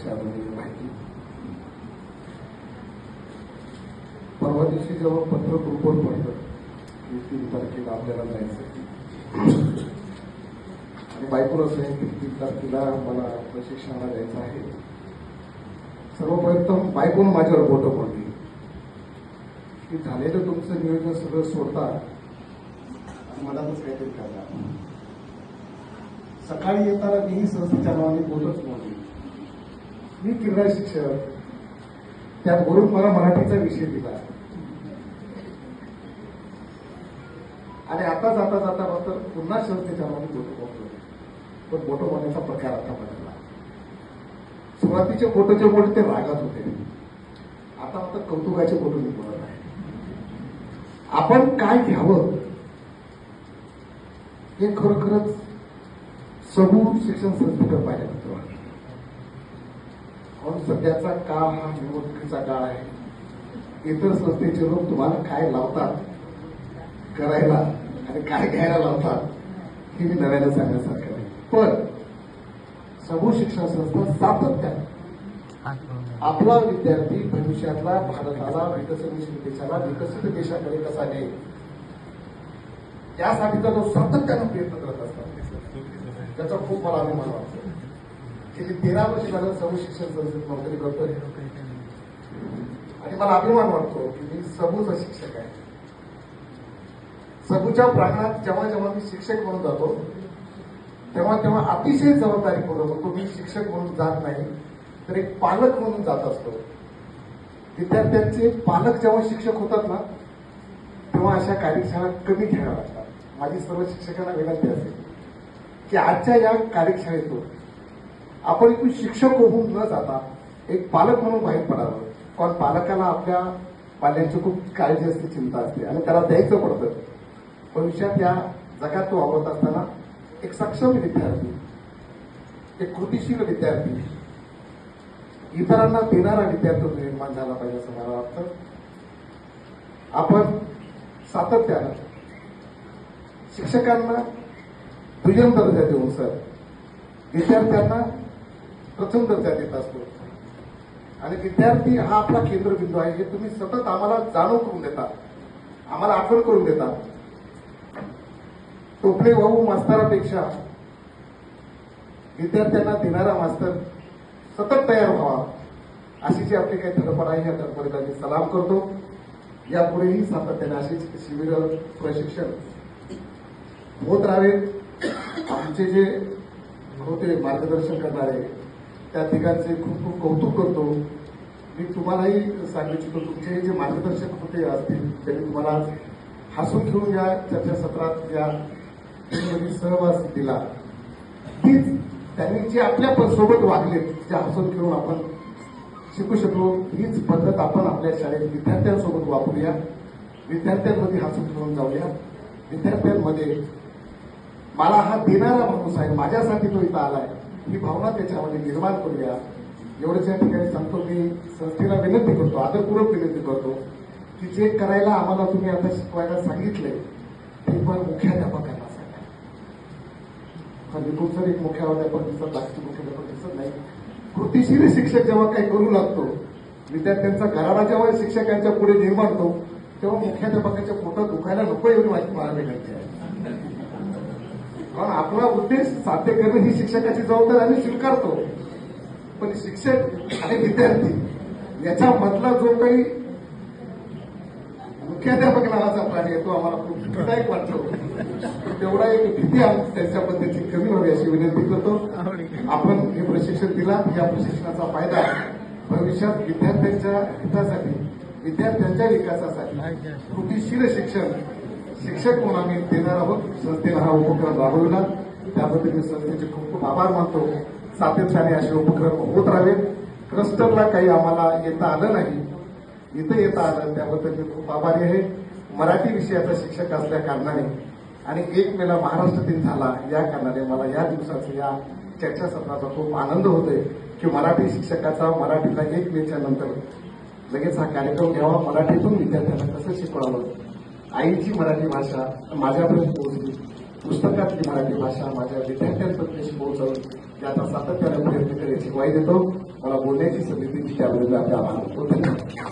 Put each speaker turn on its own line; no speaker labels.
विषयामध्ये माहिती. परवा दिवशी जेव्हा पत्र ग्रुपवर पडलं की 3 तारखेला आपल्याला जायचं आणि बायकोला सांगितलं की 3 तारखेला मला प्रशिक्षणाला जायचं आहे. सर्वप्रथम बायकोनं माझ्यावर बोटं पडली की झालेलं तुमचं नियोजन सगळं सोडता आणि मलाच काहीतरी करणार. सकाळी येताना मीही संस्थेच्या नावाने बोलतच मोडली. मी क्रीडा शिक्षक, त्यात वरून मला मराठीचा विषय दिला आणि आता जाता जाता मात्र पुन्हा संस्थेच्या नावाने बोटं मोडतो. पण बोटं मोडण्याचा प्रकार आता बदलला. सुरुवातीचे फोटोचे बोट ते रागात होते, आता मात्र कौतुकाचे फोटो मी बोलत आहे. आपण काय घ्यावं हे खरोखरच समूह शिक्षण संस्थेकडे पाहिजे होतं. म्हणून सध्याचा काळ हा निवडणुकीचा काळ आहे. इतर संस्थेचे लोक तुम्हाला काय लावतात करायला आणि काय घ्यायला लावतात हे मी नव्यानं सांगण्यासारखं नाही. पण समूह शिक्षण संस्था सातत्याने आपला विद्यार्थी भविष्यातला भारताला विकसनशील देशाला विकसित देशाकडे कसा नेईल यासाठीचा जो सातत्यानं प्रयत्न करत असतात त्याचा खूप मला अभिमान वाटतो. गेली 13 वर्ष झालं समूह शिक्षण संस्थेत नोकरी करतोय आणि मला अभिमान वाटतो की मी समूहचा शिक्षक आहे. समूहच्या प्रांगणात जेव्हा जेव्हा मी शिक्षक म्हणून जातो तेव्हा तेव्हा अतिशय जबाबदारीपूर्वक होतो. मी शिक्षक म्हणून जात नाही तर एक पालक म्हणून जात असतो. विद्यार्थ्यांचे पालक जेव्हा शिक्षक होतात ना तेव्हा अशा कार्यशाळा कमी घ्याव्या लागतात. माझी सर्व शिक्षकांना विनंती असेल की आजच्या या कार्यशाळेतून आपण इथून शिक्षक होऊन न जाता एक पालक म्हणून बाहेर पडावं. कारण पालकाला आपल्या पाल्यांची खूप काळजी असते, चिंता असते आणि त्याला द्यायचं पडतं. भविष्यात या जगात तो वावरत असताना एक सक्षम विद्यार्थी, एक कृतीशील विद्यार्थी, इतरांना देणारा विद्यार्थी निर्माण झाला पाहिजे असं मला वाटतं. आपण सातत्यानं शिक्षकांना दुय्यम दर्जा देऊन सर विद्यार्थ्यांना प्रथम दर्जा देत असतो आणि विद्यार्थी हा आपला केंद्रबिंदू आहे हे तुम्ही सतत आम्हाला जाणून करून देता, आम्हाला आठवण करून देता. टोपले भाऊ मास्तरापेक्षा विद्यार्थ्यांना देणारा मास्तर सतत तयार व्हावा अशी जी आपली काही धडपड आहे या धडपडीला मी सलाम करतो. यापुढेही सातत्याने अशीच शिबिर प्रशिक्षण होत राहावेत. आमचे जे होते मार्गदर्शन करणारे त्या तिघांचे खूप खूप कौतुक करतो. मी तुम्हालाही सांगू इच्छितो तुमचे जे मार्गदर्शक होते असतील त्यांनी तुम्हाला हसून घेऊन या चर्चासत्रात या सहवास दिला. तीच त्यांनी जे आपल्या सोबत वागले, जे हसून घेऊन आपण शिकू शकलो, हीच पद्धत आपण आपल्या शाळेत विद्यार्थ्यांसोबत वापरूया. विद्यार्थ्यांमध्ये हसून घेऊन जाऊया. विद्यार्थ्यांमध्ये मला हा देणारा माणूस आहे, माझ्यासाठी तो इथं आलाय ही भावना त्याच्यामध्ये निर्माण करूया. एवढंच या ठिकाणी सांगतो. मी संस्थेला विनंती करतो, आदरपूर्वक विनंती करतो की जे करायला आम्हाला तुम्ही आता शिकवायला सांगितलंय ते पण मुख्याध्यापकांना सांगा. निपुण सर एक मुख्याध्यापक दिसत, बाकी मुख्याध्यापक दिसत नाही. कृतीशील शिक्षक जेव्हा काही करू लागतो, विद्यार्थ्यांचा गराडा जेव्हा शिक्षकांच्या पुढे निर्माणतो तेव्हा मुख्याध्यापकाच्या पोटात दुखायला नको एवढी माहिती मला विनंती आहे. कारण आपला उद्देश साध्य करणं ही शिक्षकाची जबाबदारी आम्ही स्वीकारतो. पण शिक्षक आणि विद्यार्थी याच्यामधला जो काही मुख्याध्यापक नावाचा प्राणी आहे तो आम्हाला खूप भीतीदायक वाटतो. तेवढा एक भीती त्यांच्या पद्धतीची कमी व्हावी अशी विनंती करतो. आपण हे प्रशिक्षण दिला, या प्रशिक्षणाचा फायदा भविष्यात विद्यार्थ्यांच्या हितासाठी, विद्यार्थ्यांच्या विकासासाठी कृतीशील शिक्षक म्हणून आम्ही देणार आहोत. संस्थेला हा उपक्रम राबवला त्याबद्दल मी संस्थेचे खूप खूप आभार मानतो. सातत्याने असे उपक्रम होत राहावेत. क्लस्टरला काही आम्हाला येता आलं नाही, इथं येता आलं त्याबद्दल मी खूप आभारी आहे. मराठी विषयाचा शिक्षक असल्या कारणाने आणि 1 मेला महाराष्ट्र दिन झाला या कारणाने मला या दिवसाचा या चर्चासत्राचा खूप आनंद होतोय की मराठी शिक्षकाचा मराठीला 1 मेच्या नंतर लगेच हा कार्यक्रम घ्यावा. मराठीतून विद्यार्थ्यांना कसं शिकवावं, आईची मराठी भाषा माझ्यापर्यंत पोहोचली, पुस्तकातली मराठी भाषा माझ्या विद्यार्थ्यांपर्यंत पोहोचवली त्याचा सातत्याने प्रयत्न करण्याची ग्वाही देतो. मला बोलण्याची संधी दिली त्याबद्दल आपले आभार मानतो. धन्यवाद.